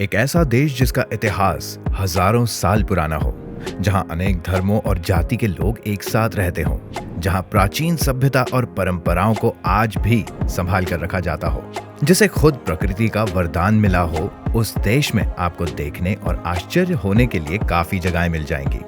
एक ऐसा देश जिसका इतिहास हजारों साल पुराना हो, जहां अनेक धर्मों और जाति के लोग एक साथ रहते हों, जहां प्राचीन सभ्यता और परंपराओं को आज भी संभाल कर रखा जाता हो, जिसे खुद प्रकृति का वरदान मिला हो, उस देश में आपको देखने और आश्चर्य होने के लिए काफी जगहें मिल जाएंगी।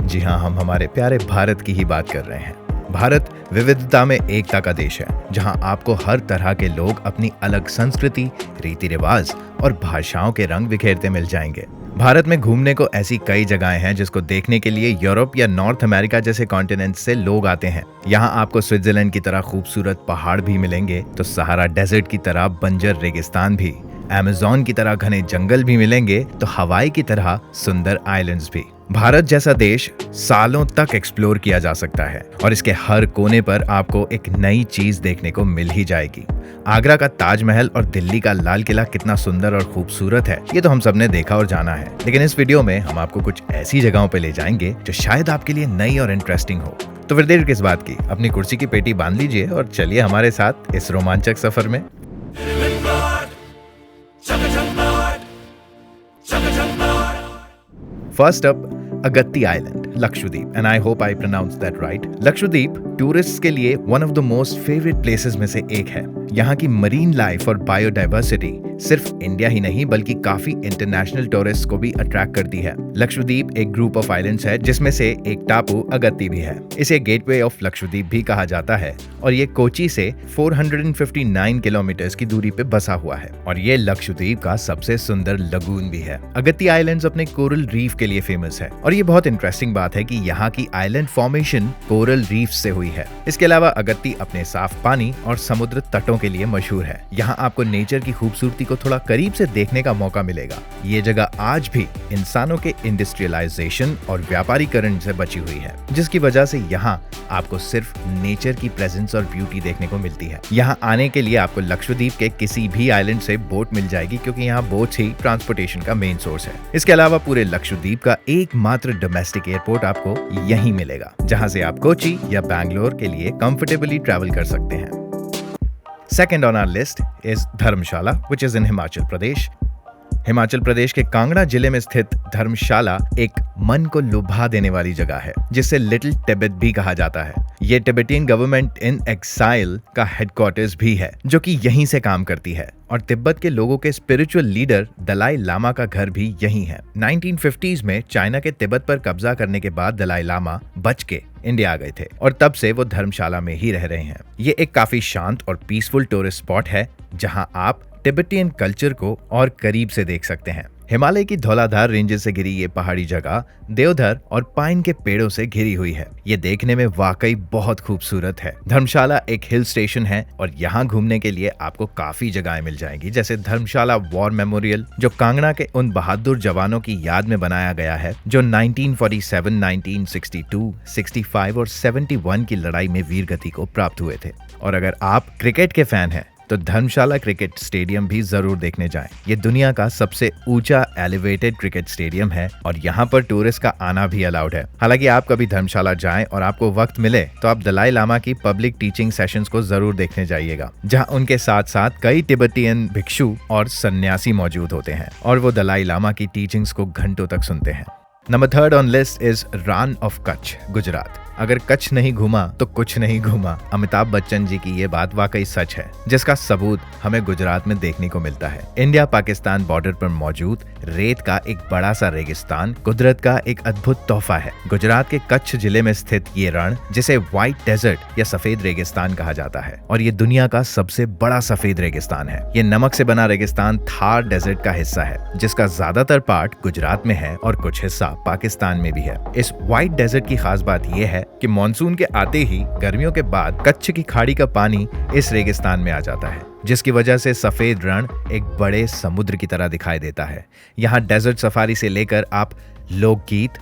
जी हाँ, हम हमारे प्यारे भारत की ही बात कर रहे हैं। भारत विविधता में एकता का देश है, जहां आपको हर तरह के लोग अपनी अलग संस्कृति, रीति रिवाज और भाषाओं के रंग बिखेरते मिल जाएंगे। भारत में घूमने को ऐसी कई जगहें हैं जिसको देखने के लिए यूरोप या नॉर्थ अमेरिका जैसे कॉन्टिनेंट से लोग आते हैं। यहाँ आपको स्विट्जरलैंड की तरह खूबसूरत पहाड़ भी मिलेंगे, तो सहारा डेजर्ट की तरह बंजर रेगिस्तान भी, अमेज़न की तरह घने जंगल भी मिलेंगे, तो हवाई की तरह सुंदर आइलैंड्स भी। भारत जैसा देश सालों तक एक्सप्लोर किया जा सकता है और इसके हर कोने पर आपको एक नई चीज देखने को मिल ही जाएगी। आगरा का ताजमहल और दिल्ली का लाल किला कितना सुंदर और खूबसूरत है, ये तो हम सबने देखा और जाना है। लेकिन इस वीडियो में हम आपको कुछ ऐसी जगहों पे ले जाएंगे जो शायद आपके लिए नई और इंटरेस्टिंग हो। तो फिर देर किस बात की, अपनी कुर्सी की पेटी बांध लीजिए और चलिए हमारे साथ इस रोमांचक सफर में। First up, Agatti Island, Lakshadweep, and I hope I pronounced that right. Lakshadweep tourist के लिए one of the most favourite places में से एक है। यहाँ की मरीन लाइफ और बायोडाइवर्सिटी सिर्फ इंडिया ही नहीं बल्कि काफी इंटरनेशनल टूरिस्ट को भी अट्रैक्ट करती है। लक्षद्वीप एक ग्रुप ऑफ आइलैंड्स है जिसमें से एक टापू अगत्ती भी है। इसे गेटवे ऑफ लक्षद्वीप भी कहा जाता है और ये कोची से 459 किलोमीटर की दूरी पे बसा हुआ है और ये लक्षद्वीप का सबसे सुंदर लगून भी है। अगत्ती आइलैंड्स अपने कोरल रीफ के लिए फेमस है और ये बहुत इंटरेस्टिंग बात है कि यहाँ की आइलैंड फॉर्मेशन कोरल रीफ से हुई है। इसके अलावा अगत्ती अपने साफ पानी और समुद्र तटों के लिए मशहूर है। यहाँ आपको नेचर की खूबसूरती को थोड़ा करीब से देखने का मौका मिलेगा। ये जगह आज भी इंसानों के इंडस्ट्रियलाइजेशन और व्यापारीकरण से बची हुई है, जिसकी वजह से यहाँ आपको सिर्फ नेचर की प्रेजेंस और ब्यूटी देखने को मिलती है। यहाँ आने के लिए आपको लक्षद्वीप के किसी भी आइलैंड से बोट मिल जाएगी, क्योंकि यहाँ बोट्स ही ट्रांसपोर्टेशन का मेन सोर्स है। इसके अलावा पूरे लक्षद्वीप का एकमात्र डोमेस्टिक एयरपोर्ट आपको यहीं मिलेगा, जहाँ से आप कोची या बैंगलोर के लिए कंफर्टेबली ट्रैवल कर सकते हैं। Second on our list is Dharamshala, which is in Himachal Pradesh. Himachal Pradesh के कांगड़ा जिले में स्थित धर्मशाला एक मन को लुभा देने वाली जगह है, जिसे लिटिल तिब्बत भी कहा जाता है। ये तिब्बतियन गवर्नमेंट इन एक्साइल का हेडक्वार्टर्स भी है, जो कि यहीं से काम करती है और तिब्बत के लोगों के स्पिरिचुअल लीडर दलाई लामा का घर भी यहीं है। 1950s में चाइना के तिब्बत पर कब्जा करने के बाद दलाई लामा बच के इंडिया आ गए थे और तब से वो धर्मशाला में ही रह रहे हैं। ये एक काफी शांत और पीसफुल टूरिस्ट स्पॉट है, जहां आप तिब्बतियन कल्चर को और करीब से देख सकते हैं। हिमालय की धौलाधार रेंजेस से घिरी ये पहाड़ी जगह देवधर और पाइन के पेड़ों से घिरी हुई है। ये देखने में वाकई बहुत खूबसूरत है। धर्मशाला एक हिल स्टेशन है और यहाँ घूमने के लिए आपको काफी जगहें मिल जाएंगी, जैसे धर्मशाला वॉर मेमोरियल, जो कांगड़ा के उन बहादुर जवानों की याद में बनाया गया है जो 1947, 1962, 65 और 71 की लड़ाई में वीरगति को प्राप्त हुए थे। और अगर आप क्रिकेट के फैन हैं तो धर्मशाला क्रिकेट स्टेडियम भी जरूर देखने जाएं। ये दुनिया का सबसे ऊंचा एलिवेटेड क्रिकेट स्टेडियम है और यहाँ पर टूरिस्ट का आना भी अलाउड है। हालांकि आप कभी धर्मशाला जाएं और आपको वक्त मिले तो आप दलाई लामा की पब्लिक टीचिंग सेशंस को जरूर देखने जाइएगा, जहाँ उनके साथ साथ कई तिब्बतियन भिक्षु और सन्यासी मौजूद होते हैं और वो दलाई लामा की टीचिंग्स को घंटों तक सुनते हैं। Number 3rd on list is Rann of Kutch, Gujarat. अगर कच्छ नहीं घूमा तो कुछ नहीं घूमा। अमिताभ बच्चन जी की ये बात वाकई सच है, जिसका सबूत हमें गुजरात में देखने को मिलता है। इंडिया पाकिस्तान बॉर्डर पर मौजूद रेत का एक बड़ा सा रेगिस्तान कुदरत का एक अद्भुत तोहफा है। गुजरात के कच्छ जिले में स्थित ये रण, जिसे व्हाइट डेजर्ट या सफेद रेगिस्तान कहा जाता है, और ये दुनिया का सबसे बड़ा सफेद रेगिस्तान है। ये नमक से बना रेगिस्तान थार डेजर्ट का हिस्सा है, जिसका ज्यादातर पार्ट गुजरात में है और कुछ हिस्सा पाकिस्तान में भी है। इस व्हाइट डेजर्ट की खास बात यह है कि मॉनसून के आते ही गर्मियों के बाद कच्छ की खाड़ी का पानी इस रेगिस्तान में आ जाता है, जिसकी वजह से सफेद रण एक बड़े समुद्र की तरह दिखाई देता है। यहाँ डेजर्ट सफारी से लेकर आप लोकगीत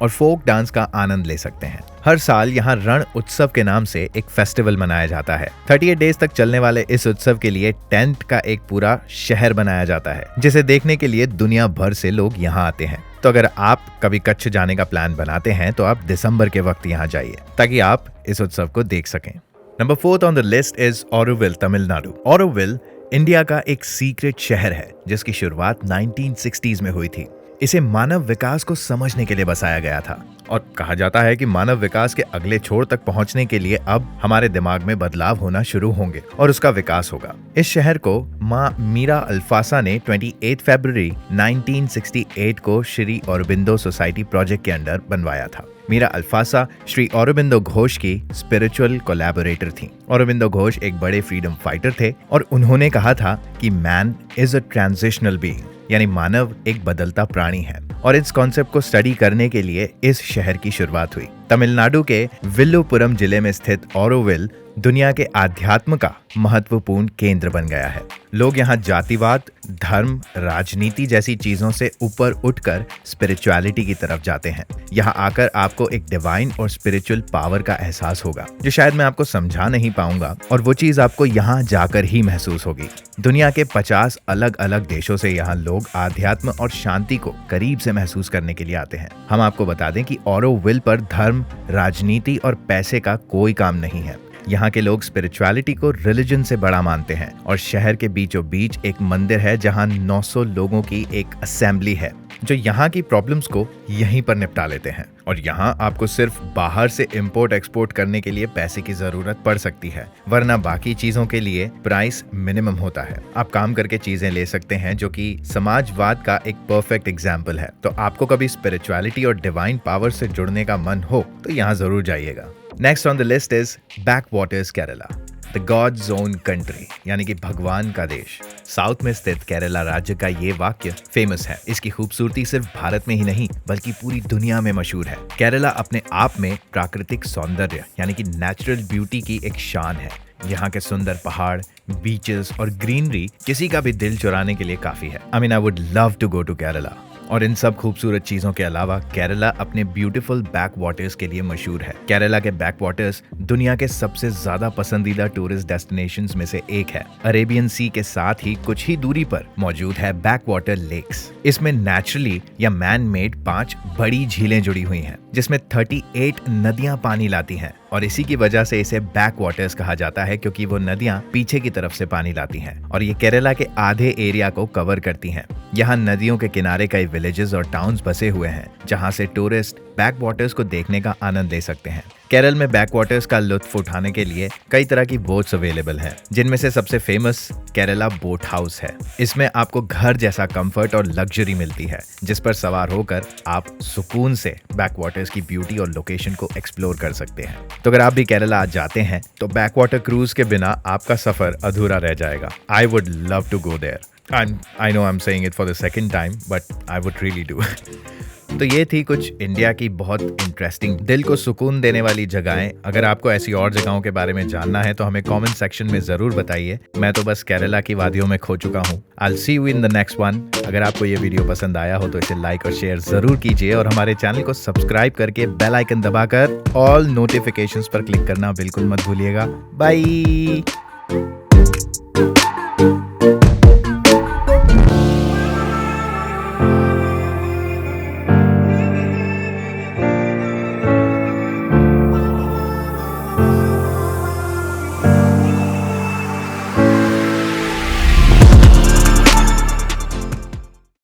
और फोक डांस का आनंद ले सकते हैं। हर साल यहाँ रण उत्सव के नाम से एक फेस्टिवल मनाया जाता है। 38 डेज तक चलने वाले इस उत्सव के लिए टेंट का एक पूरा शहर बनाया जाता है, जिसे देखने के लिए दुनिया भर से लोग यहाँ आते हैं। तो अगर आप कभी कच्छ जाने का प्लान बनाते हैं तो आप दिसंबर के वक्त यहाँ जाइए, ताकि आप इस उत्सव को देख सकें। Number 4th on the list is Auroville, Tamil Nadu. Auroville India का एक सीक्रेट शहर है जिसकी शुरुआत 1960s में हुई थी। इसे मानव विकास को समझने के लिए बसाया गया था और कहा जाता है कि मानव विकास के अगले छोर तक पहुंचने के लिए अब हमारे दिमाग में बदलाव होना शुरू होंगे और उसका विकास होगा। इस शहर को माँ मीरा अल्फासा ने 28 फरवरी 1968 को श्री औरोबिंदो सोसाइटी प्रोजेक्ट के अंडर बनवाया था। मीरा अल्फासा श्री औरोबिंदो घोष की स्पिरिचुअल कोलैबोरेटर थी। औरोबिंदो घोष एक बड़े फ्रीडम फाइटर थे और उन्होंने कहा था कि man is a transitional being, यानी मानव एक बदलता प्राणी है। और इस कॉन्सेप्ट को स्टडी करने के लिए इस शहर की शुरुआत हुई। तमिलनाडु के विल्लुपुरम जिले में स्थित औरोविल दुनिया के आध्यात्म का महत्वपूर्ण केंद्र बन गया है। लोग यहाँ जातिवाद, धर्म, राजनीति जैसी चीजों से ऊपर उठकर स्पिरिचुअलिटी की तरफ जाते हैं। यहाँ आकर आपको एक डिवाइन और स्पिरिचुअल पावर का एहसास होगा जो शायद मैं आपको समझा नहीं पाऊंगा, और वो चीज आपको यहाँ जाकर ही महसूस होगी। दुनिया के 50 अलग अलग देशों से यहाँ लोग आध्यात्म और शांति को करीब से महसूस करने के लिए आते हैं। हम आपको बता दें कि औरोविल पर धर्म, राजनीति और पैसे का कोई काम नहीं है। यहाँ के लोग स्पिरिचुअलिटी को रिलीजन से बड़ा मानते हैं और शहर के बीचों बीच एक मंदिर है जहाँ 900 लोगों की एक असेंबली है जो यहाँ की प्रॉब्लम्स को यहीं पर निपटा लेते हैं। और यहाँ आपको सिर्फ बाहर से इंपोर्ट एक्सपोर्ट करने के लिए पैसे की जरूरत पड़ सकती है, वरना बाकी चीजों के लिए प्राइस मिनिमम होता है। आप काम करके चीजें ले सकते हैं, जो कि समाजवाद का एक परफेक्ट एग्जाम्पल है। तो आपको कभी स्पिरिचुअलिटी और डिवाइन पावर से जुड़ने का मन हो तो यहाँ जरूर जाइएगा। Next on the list is backwaters Kerala, the gods own country, यानी कि भगवान का देश। साउथ में स्थित केरला राज्य का ये वाक्य फेमस है। इसकी खूबसूरती सिर्फ भारत में ही नहीं बल्कि पूरी दुनिया में मशहूर है। केरला अपने आप में प्राकृतिक सौंदर्य यानी कि नेचुरल ब्यूटी की एक शान है। यहाँ के सुंदर पहाड़, बीचेस और ग्रीनरी किसी का भी दिल चुराने के लिए काफी है। I mean I would love to go to Kerala. और इन सब खूबसूरत चीजों के अलावा केरला अपने ब्यूटीफुल बैक वाटर्स के लिए मशहूर है। केरला के बैक वाटर्स दुनिया के सबसे ज्यादा पसंदीदा टूरिस्ट डेस्टिनेशंस में से एक है। अरेबियन सी के साथ ही कुछ ही दूरी पर मौजूद है बैक वाटर लेक्स। इसमें नेचुरली या मैन मेड 5 बड़ी झीलें जुड़ी हुई हैं, जिसमें 38 नदियां पानी लाती हैं। और इसी की वजह से इसे बैक वाटर्स कहा जाता है, क्योंकि वो नदियां पीछे की तरफ से पानी लाती हैं और ये केरला के आधे एरिया को कवर करती हैं। यहाँ नदियों के किनारे कई विलेजेस और टाउन्स बसे हुए हैं जहाँ से टूरिस्ट बैक वाटर्स को देखने का आनंद ले सकते हैं। केरल में बैक वाटर्स का लुत्फ उठाने के लिए कई तरह की बोट्स अवेलेबल हैं, जिनमें से सबसे फेमस केरला बोट हाउस है। इसमें आपको घर जैसा कंफर्ट और लग्जरी मिलती है, जिस पर सवार होकर आप सुकून से बैक वाटर्स की ब्यूटी और लोकेशन को एक्सप्लोर कर सकते हैं। तो अगर आप भी केरला आज जाते हैं तो बैक वाटर क्रूज के बिना आपका सफर अधूरा रह जाएगा। I would love to go there. I know I'm saying it for the second time, but I would really do. तो ये थी कुछ इंडिया की बहुत इंटरेस्टिंग, दिल को सुकून देने वाली जगहें। अगर आपको ऐसी और जगहों के बारे में जानना है तो हमें कमेंट सेक्शन में जरूर बताइए। मैं तो बस केरला की वादियों में खो चुका हूँ। I'll see you in the next one। अगर आपको ये वीडियो पसंद आया हो तो इसे लाइक और शेयर जरूर कीजिए और हमारे चैनल को सब्सक्राइब करके बेल आइकन दबाकर ऑल नोटिफिकेशंस पर क्लिक करना बिल्कुल मत भूलिएगा। बाय।